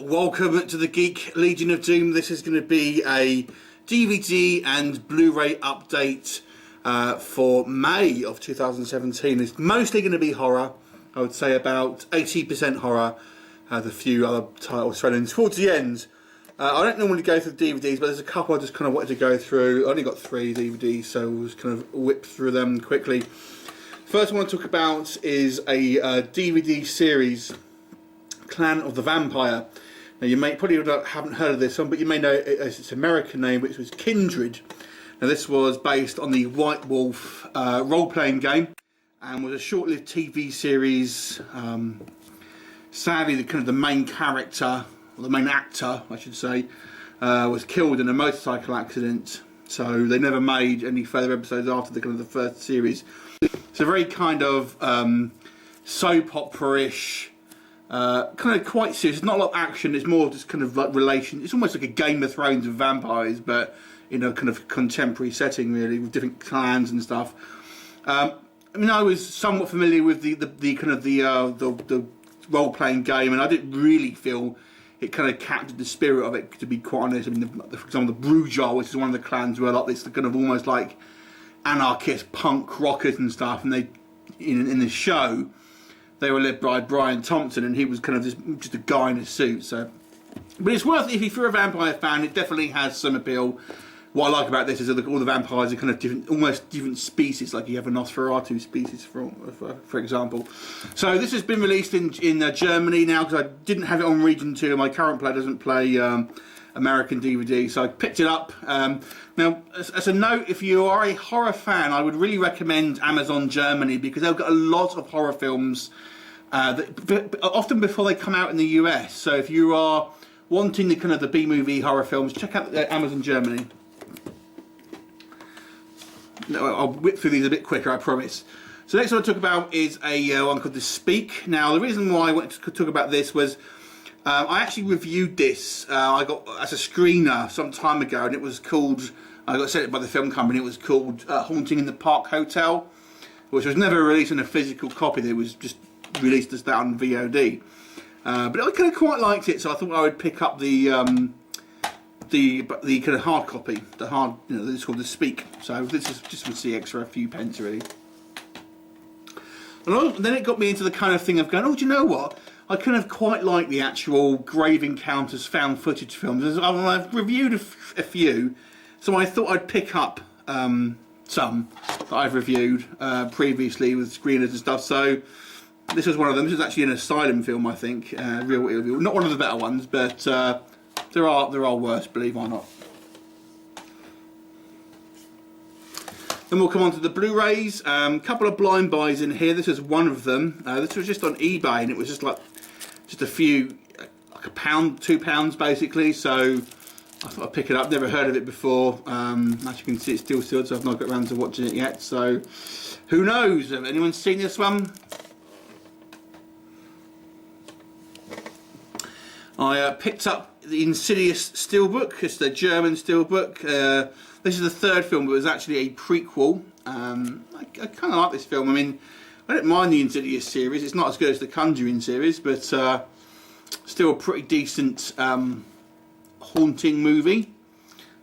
Welcome to the Geek Legion of Doom. This is going to be a DVD and Blu-ray update for May of 2017. It's mostly going to be horror. I would say about 80% horror. The few other titles thrown in towards the end. I don't normally go through the DVDs, but there's a couple I just kind of wanted to go through. I only got 3 DVDs, so we'll just kind of whip through them quickly. First one I want to talk about is a DVD series, Clan of the Vampire. Now you may probably haven't heard of this one, but you may know its American name, which was Kindred. Now this was based on the White Wolf role-playing game, and was a short-lived TV series. Sadly, the main character, or the main actor, I should say, was killed in a motorcycle accident. So they never made any further episodes after the first series. It's a very kind of soap opera-ish. Kind of quite serious. It's not a lot of action. It's more just kind of like relation. It's almost like a Game of Thrones of vampires, but in a kind of contemporary setting, really, with different clans and stuff. I mean, I was somewhat familiar with the role-playing game, and I didn't really feel it kind of captured the spirit of it. To be quite honest, I mean, for example, the Brujar, which is one of the clans, were like this kind of almost like anarchist punk rockers and stuff, and they in the show. They were led by Brian Thompson, and he was kind of just a guy in a suit. So, but it's worth it if you're a vampire fan. It definitely has some appeal. What I like about this is that all the vampires are kind of different, almost different species. Like you have a Nosferatu species, for example. So this has been released in Germany now, because I didn't have it on Region 2. My current player doesn't play American DVD, so I picked it up. Now, as a note, if you are a horror fan, I would really recommend Amazon Germany, because they've got a lot of horror films, often before they come out in the US. So if you are wanting the B-movie horror films, check out Amazon Germany. No, I'll whip through these a bit quicker, I promise. So next one I talk about is a one called The Speak. Now, the reason why I wanted to talk about this was I actually reviewed this. I got as a screener some time ago, and it was called. I got sent it by the film company. It was called Haunting in the Park Hotel, which was never released in a physical copy. It was just released as that on VOD. But I kind of quite liked it, so I thought I would pick up the kind of hard copy, the hard, it's called The Speak. So this is just for CX for a few pence, really. And then it got me into the kind of thing of going, oh, do you know what? I kind of quite like the actual Grave Encounters found footage films. I've reviewed a few, so I thought I'd pick up some that I've reviewed previously with screeners and stuff. So this was one of them. This is actually an Asylum film, I think. Real, not one of the better ones, but there are worse, believe it or not. Then we'll come on to the Blu-rays. Couple of blind buys in here. This is one of them. This was just on eBay, and it was just a few, like £1, £2 basically. So I thought I'd pick it up. Never heard of it before. As you can see, it's still sealed, so I've not got around to watching it yet. So who knows? Have anyone seen this one? I picked up the Insidious Steelbook. It's the German Steelbook. This is the third film, but it was actually a prequel. I kind of like this film. I mean, I don't mind the Insidious series. It's not as good as the Conjuring series, but still a pretty decent haunting movie.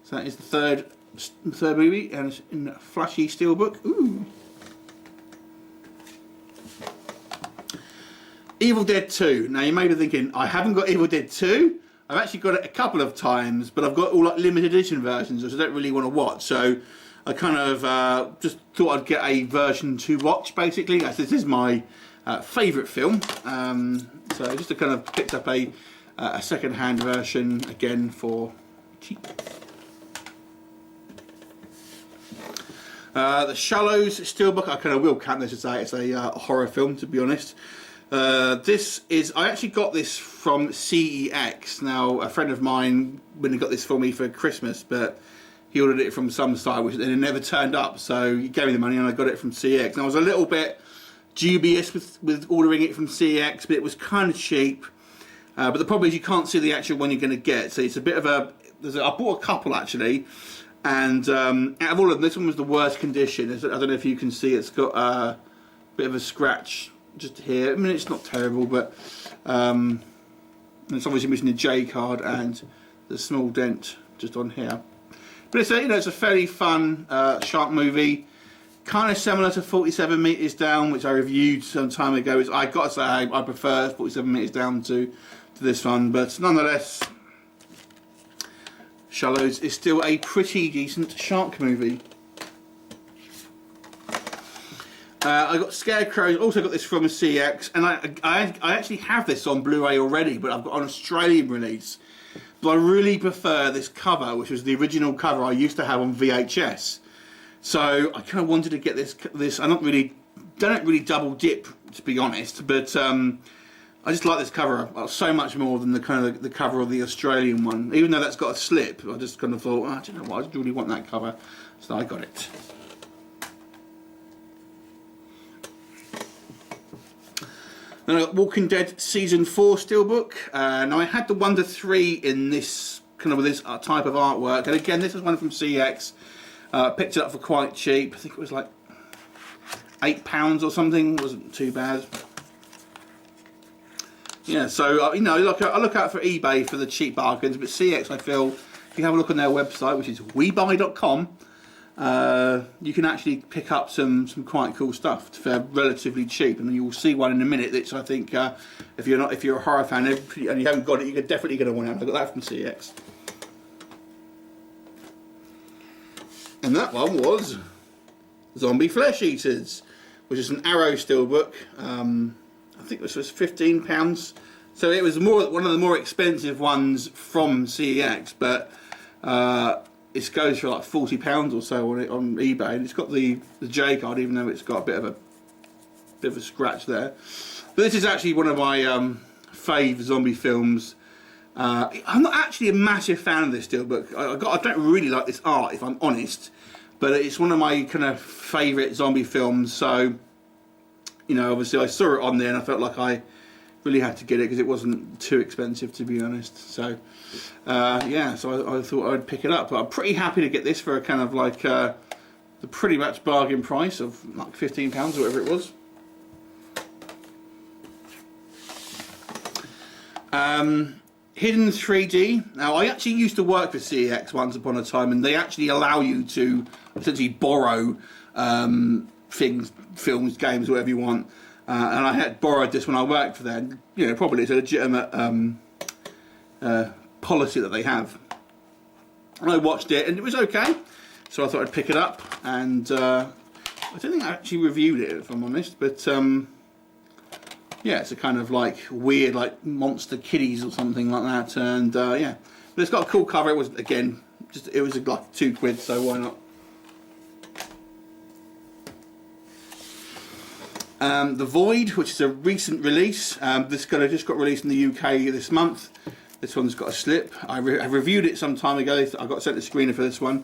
So that is the third movie, and it's in a flashy Steelbook. Ooh. Evil Dead 2. Now you may be thinking, I haven't got Evil Dead 2. I've actually got it a couple of times, but I've got all like limited edition versions, which I don't really want to watch. So I kind of just thought I'd get a version to watch, basically, as this is my favourite film. So just kind of picked up a second-hand version again for cheap. The Shallows Steelbook. I kind of will count this as a horror film, to be honest. This is, I actually got this from CEX. Now, a friend of mine when he got this for me for Christmas, but he ordered it from some site, which then it never turned up. So he gave me the money, and I got it from CEX. And I was a little bit dubious with ordering it from CEX, but it was kind of cheap. But the problem is you can't see the actual one you're going to get. So it's a bit of a. I bought a couple actually, and out of all of them, this one was the worst condition. I don't know if you can see. It's got a bit of a scratch just here. I mean, it's not terrible, but And it's obviously missing the J card and the small dent just on here. But it's a, it's a fairly fun shark movie, kind of similar to 47 Meters Down, which I reviewed some time ago. I got to say I prefer 47 Meters Down to this one, but nonetheless, Shallows is still a pretty decent shark movie. I got Scarecrow, also got this from CX, and I actually have this on Blu-ray already, but I've got an Australian release. But I really prefer this cover, which was the original cover I used to have on VHS. So I kind of wanted to get this. I don't really double dip, to be honest, but I just like this cover so much more than the kind of the cover of the Australian one. Even though that's got a slip, I just kind of thought, oh, I don't know what, I just really want that cover, so I got it. Then I got Walking Dead Season 4 Steelbook. Now I had the 1 to 3 in this kind of this type of artwork, and again this is one from CX. Picked it up for quite cheap. I think it was like £8 or something. It wasn't too bad. Yeah, so you know, I look out for eBay for the cheap bargains, but CX, I feel, if you have a look on their website, which is webuy.com, you can actually pick up some quite cool stuff for relatively cheap, and you will see one in a minute. Which I think, if you're a horror fan and you haven't got it, you're definitely going to want it. I got that from CX, and that one was Zombie Flesh Eaters, which is an Arrow steelbook. I think this was £15, so it was one of the more expensive ones from CEX, but it goes for like £40 or so on eBay, and it's got the J card, even though it's got a bit of a scratch there. But this is actually one of my fave zombie films. I'm not actually a massive fan of this steelbook. I don't really like this art, if I'm honest, but it's one of my kind of favourite zombie films. So, you know, obviously I saw it on there and I felt like I really had to get it because it wasn't too expensive, to be honest. So yeah, so I thought I'd pick it up. But I'm pretty happy to get this for a kind of like the pretty much bargain price of like £15 or whatever it was. Hidden 3D. Now, I actually used to work for CEX once upon a time, and they actually allow you to essentially borrow things, films, games, whatever you want. And I had borrowed this when I worked for them. You know, probably it's a legitimate policy that they have. And I watched it, and it was okay. So I thought I'd pick it up, and I don't think I actually reviewed it, if I'm honest, but yeah, it's a kind of like weird, like Monster Kiddies or something like that, and yeah, but it's got a cool cover. It was, again, it was like £2, so why not? The Void, which is a recent release. This just got released in the UK this month. This one's got a slip. I reviewed it some time ago. I got sent a screener for this one,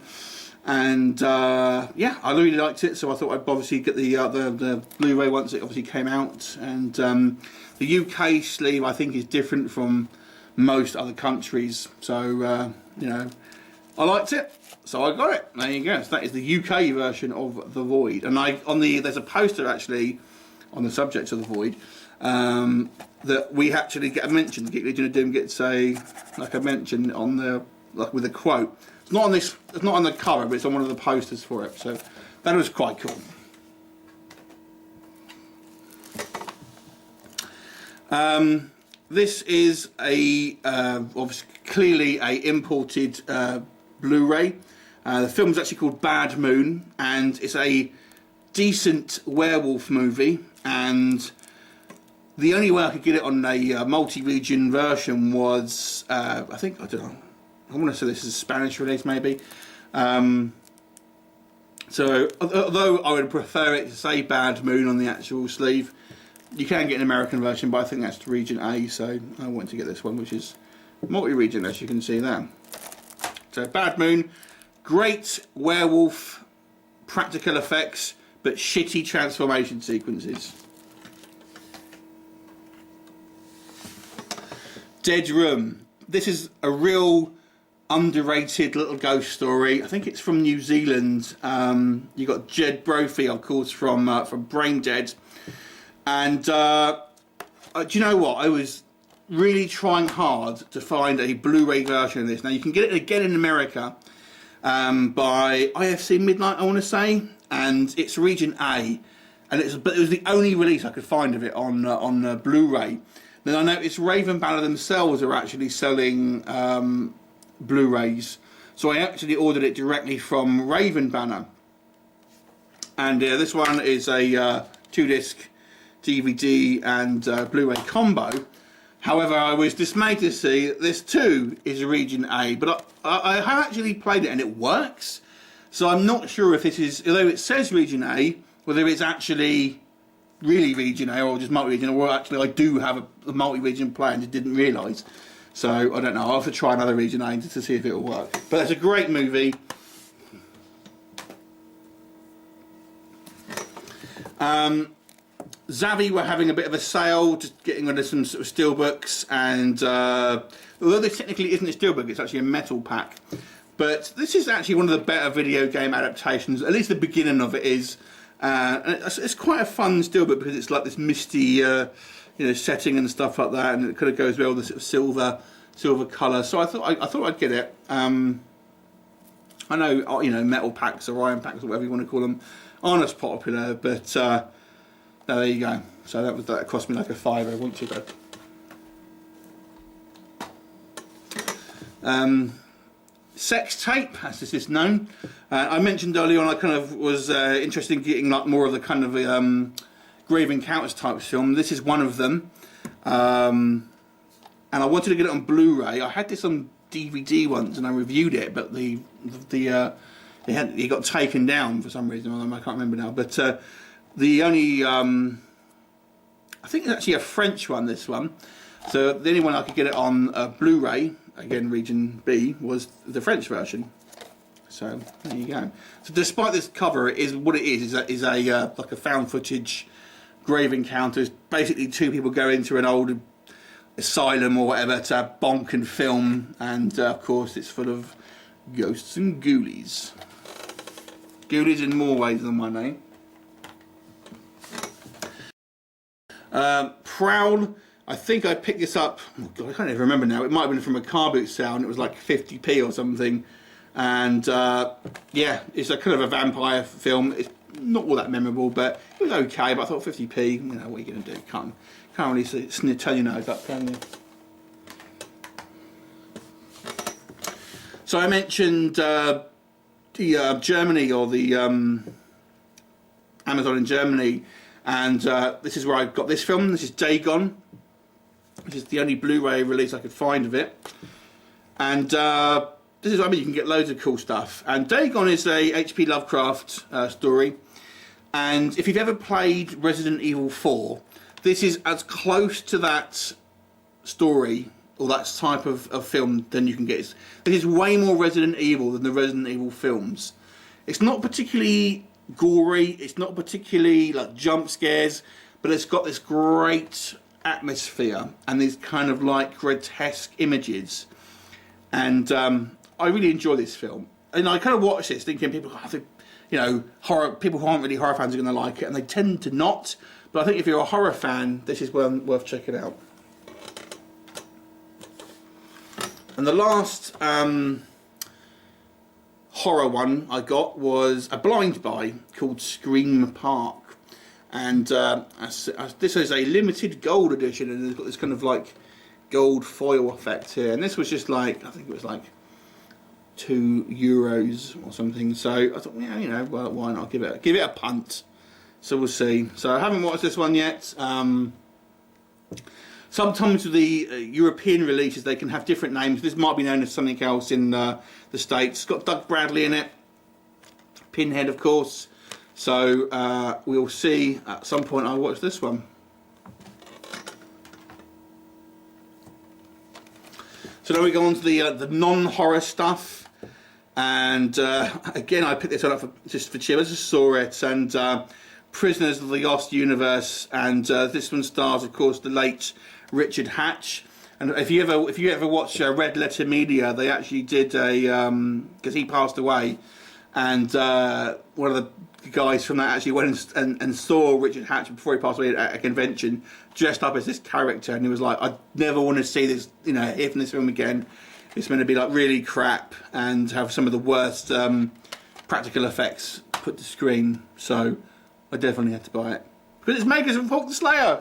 and yeah, I really liked it. So I thought I'd obviously get the Blu-ray once it obviously came out. And the UK sleeve, I think, is different from most other countries. So you know, I liked it, so I got it. There you go. So that is the UK version of The Void. And there's a poster actually on the subject of The Void, that we actually get a mention. The Geek Legion of Doom gets like a mention on the, like, with a quote. It's not on this. It's not on the cover, but it's on one of the posters for it. So that was quite cool. This is obviously clearly a imported Blu-ray. The film's actually called Bad Moon, and it's a decent werewolf movie. And the only way I could get it on a multi-region version was, I think, I don't know, I want to say this is a Spanish release maybe. So, although I would prefer it to say Bad Moon on the actual sleeve, you can get an American version, but I think that's region A, so I want to get this one, which is multi-region, as you can see there. So, Bad Moon, great werewolf practical effects, but shitty transformation sequences. Dead Room. This is a real underrated little ghost story. I think it's from New Zealand. You got Jed Brophy, of course, from Brain Dead. And do you know what? really trying hard to find a Blu-ray version of this. Now you can get it again in America by IFC Midnight, I want to say, and it's region A, and but it was the only release I could find of it on Blu-ray. Then I noticed Raven Banner themselves are actually selling Blu-rays, so I actually ordered it directly from Raven Banner. And this one is a 2-disc DVD and Blu-ray combo. However, I was dismayed to see that this too is region A, but I have actually played it and it works. So I'm not sure if this is, although it says region A, whether it's actually really region A or just multi-region, or actually I do have a multi-region player and just didn't realise. So I don't know, I'll have to try another region A just to see if it will work. But it's a great movie. Zavvi were having a bit of a sale, just getting rid of some sort of steelbooks, and although this technically isn't a steelbook, it's actually a metal pack. But this is actually one of the better video game adaptations, at least the beginning of it is. And it's quite a fun steelbook because it's like this misty, you know, setting and stuff like that, and it kind of goes well with the sort of silver colour. So I thought I'd get it. I know, you know, metal packs or iron packs or whatever you want to call them aren't as popular, but there you go. So that cost me like a £5 a week ago. Sex tape, as this is known. I mentioned earlier on I kind of was interested in getting like more of the kind of Grave Encounters type film. This is one of them, and I wanted to get it on Blu-ray. I had this on DVD once and I reviewed it, but it got taken down for some reason. I can't remember now, but the only I think it's actually a French one, this one. So the only one I could get it on Blu-ray, again region B, was the French version. So there you go. So despite this cover, it is what it is a like a found footage Grave Encounters. Basically, two people go into an old asylum or whatever to bonk and film, and of course it's full of ghosts and ghoulies. Ghoulies in more ways than one name. Prowl, I think I picked this up, oh God, I can't even remember now, it might have been from a car boot sale and it was like 50p or something, and yeah, it's a kind of a vampire film. It's not all that memorable, but it was okay, but I thought 50p, you know, what are you going to do, can't really tell your nose up, can you? So I mentioned the Germany, or the Amazon in Germany, and this is where I got this film. This is Dagon, which is the only Blu-ray release I could find of it. And this is, I mean, you can get loads of cool stuff. And Dagon is a H.P. Lovecraft story. And if you've ever played Resident Evil 4, this is as close to that story, or that type of film, than you can get. It is way more Resident Evil than the Resident Evil films. It's not particularly gory, it's not particularly like jump scares, but it's got this great atmosphere and these kind of like grotesque images, and I really enjoy this film. And I kind of watch this thinking people, you know, people who aren't really horror fans are going to like it, and they tend to not. But I think if you're a horror fan, this is one worth checking out. And the last horror one I got was a blind buy called Scream Park, and this is a limited gold edition, and it's got this kind of like gold foil effect here, and this was just like, I think it was like €2 or something. So I thought, yeah, you know, well, why not give it a punt? So we'll see. So I haven't watched this one yet. Sometimes with the European releases, they can have different names. This might be known as something else in the States. It's got Doug Bradley in it, Pinhead, of course. So we'll see. At some point, I'll watch this one. So now we go on to the non-horror stuff. And again, I picked this one up just for cheap. I just saw it, and Prisoners of the Lost Universe, and this one stars, of course, the late Richard Hatch. And if you ever watch Red Letter Media, they actually did a because he passed away, and one of the guys from that actually went and saw Richard Hatch before he passed away at a convention, dressed up as this character, and he was like, I never want to see this, you know, hear from this film again. It's meant to be like really crap and have some of the worst practical effects put to screen. So I definitely had to buy it because it's makers from Hulk the Slayer.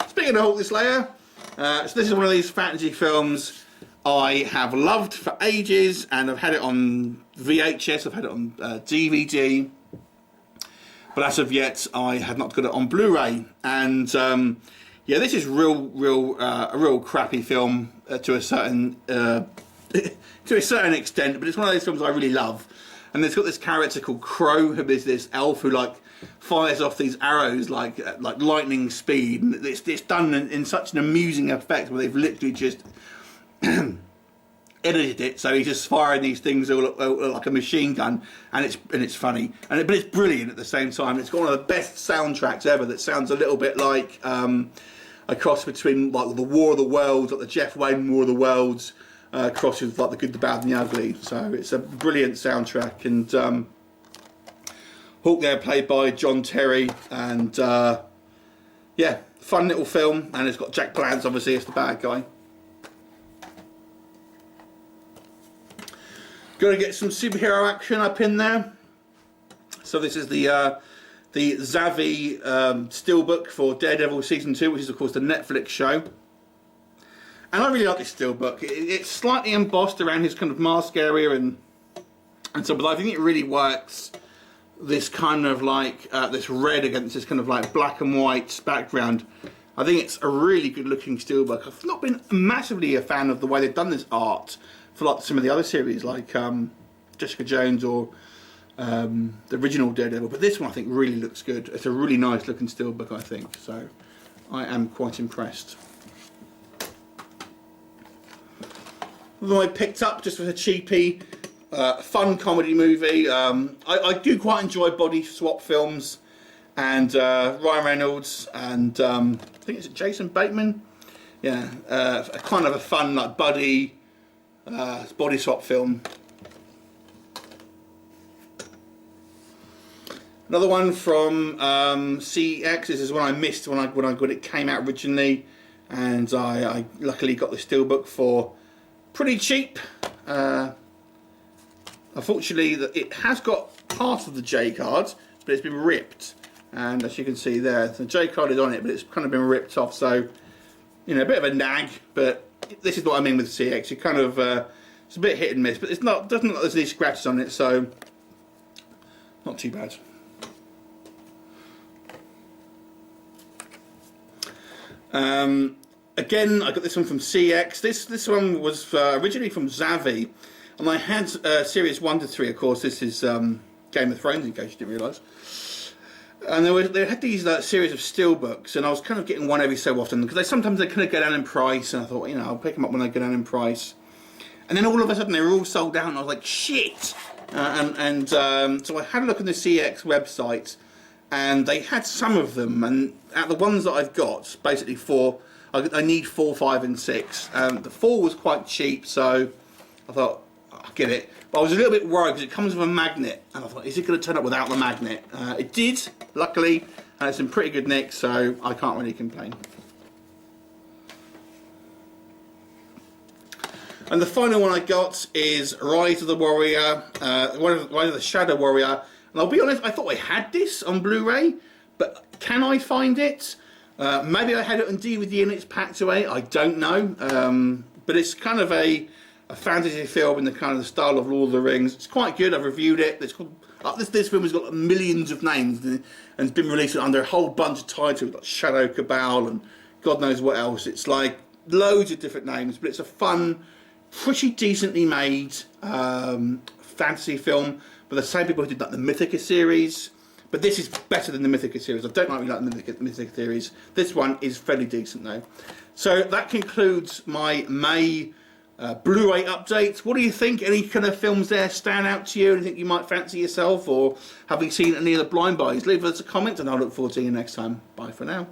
Speaking of Hulk the Slayer, so this is one of these fantasy films I have loved for ages, and I've had it on VHS, I've had it on DVD, but as of yet I had not got it on Blu-ray. And yeah, this is a real crappy film to a certain extent, but it's one of those films I really love. And it's got this character called Crow, who is this elf who like fires off these arrows like lightning speed, and it's done in such an amusing effect where they've literally just edited it, so he's just firing these things all like a machine gun, and it's funny, but it's brilliant at the same time. It's got one of the best soundtracks ever that sounds a little bit like a cross between like the War of the Worlds, like the Jeff Wayne War of the Worlds, cross with like the Good, the Bad and the Ugly. So it's a brilliant soundtrack, and Hawk there played by John Terry, and yeah, fun little film, and it's got Jack Palance obviously as the bad guy. Got to get some superhero action up in there. So this is the Zavi steelbook for Daredevil Season 2, which is of course the Netflix show. And I really like this steelbook. It's slightly embossed around his kind of mask area and so, but I think it really works. This kind of like this red against this kind of like black and white background. I think it's a really good looking steelbook. I've not been massively a fan of the way they've done this art for like some of the other series, like Jessica Jones or the original Daredevil, but this one I think really looks good. It's a really nice looking steelbook, I think, so I am quite impressed. Although I picked up just for a cheapie, fun comedy movie. I do quite enjoy body swap films, and Ryan Reynolds and I think it's Jason Bateman. Yeah, a kind of a fun like buddy body swap film. Another one from CX. This is one I missed when it came out originally, and I luckily got the steelbook for pretty cheap. Unfortunately, it has got part of the J card, but it's been ripped, and as you can see there, the J card is on it, but it's kind of been ripped off. So, you know, a bit of a nag, but this is what I mean with CX. You kind of it's a bit hit and miss, but doesn't look like there's any scratches on it, so not too bad. Again, I got this one from CX. This one was originally from Zavi, and I had series 1 to 3. Of course, this is Game of Thrones, in case you didn't realise. And they had these series of steelbooks, and I was kind of getting one every so often because sometimes they kind of go down in price, and I thought, you know, I'll pick them up when they go down in price. And then all of a sudden they were all sold out, and I was like, shit! So I had a look on the CX website, and they had some of them, and out of the ones that I've got, basically 4, I need 4, 5 and 6. The 4 was quite cheap, so I thought, I'll get it. But I was a little bit worried because it comes with a magnet, and I thought, is it going to turn up without the magnet? It did, luckily, and it's in pretty good nick, so I can't really complain. And the final one I got is Rise of the Warrior, Rise of the Shadow Warrior. And I'll be honest, I thought I had this on Blu-ray, but can I find it? Maybe I had it on DVD and it's packed away, I don't know. But it's kind of a fantasy film in the kind of the style of Lord of the Rings. It's quite good, I've reviewed it. It's called, this film has got millions of names and it's been released under a whole bunch of titles like Shadow Cabal and God knows what else. It's like loads of different names, but it's a fun, pretty decently made fantasy film by the same people who did like the Mythica series. But this is better than the Mythica series. I don't really like the Mythica series. This one is fairly decent though. So that concludes my May Blu-ray updates. What do you think? Any kind of films there stand out to you? Anything you might fancy yourself? Or have you seen any of the blind buys? Leave us a comment and I'll look forward to you next time. Bye for now.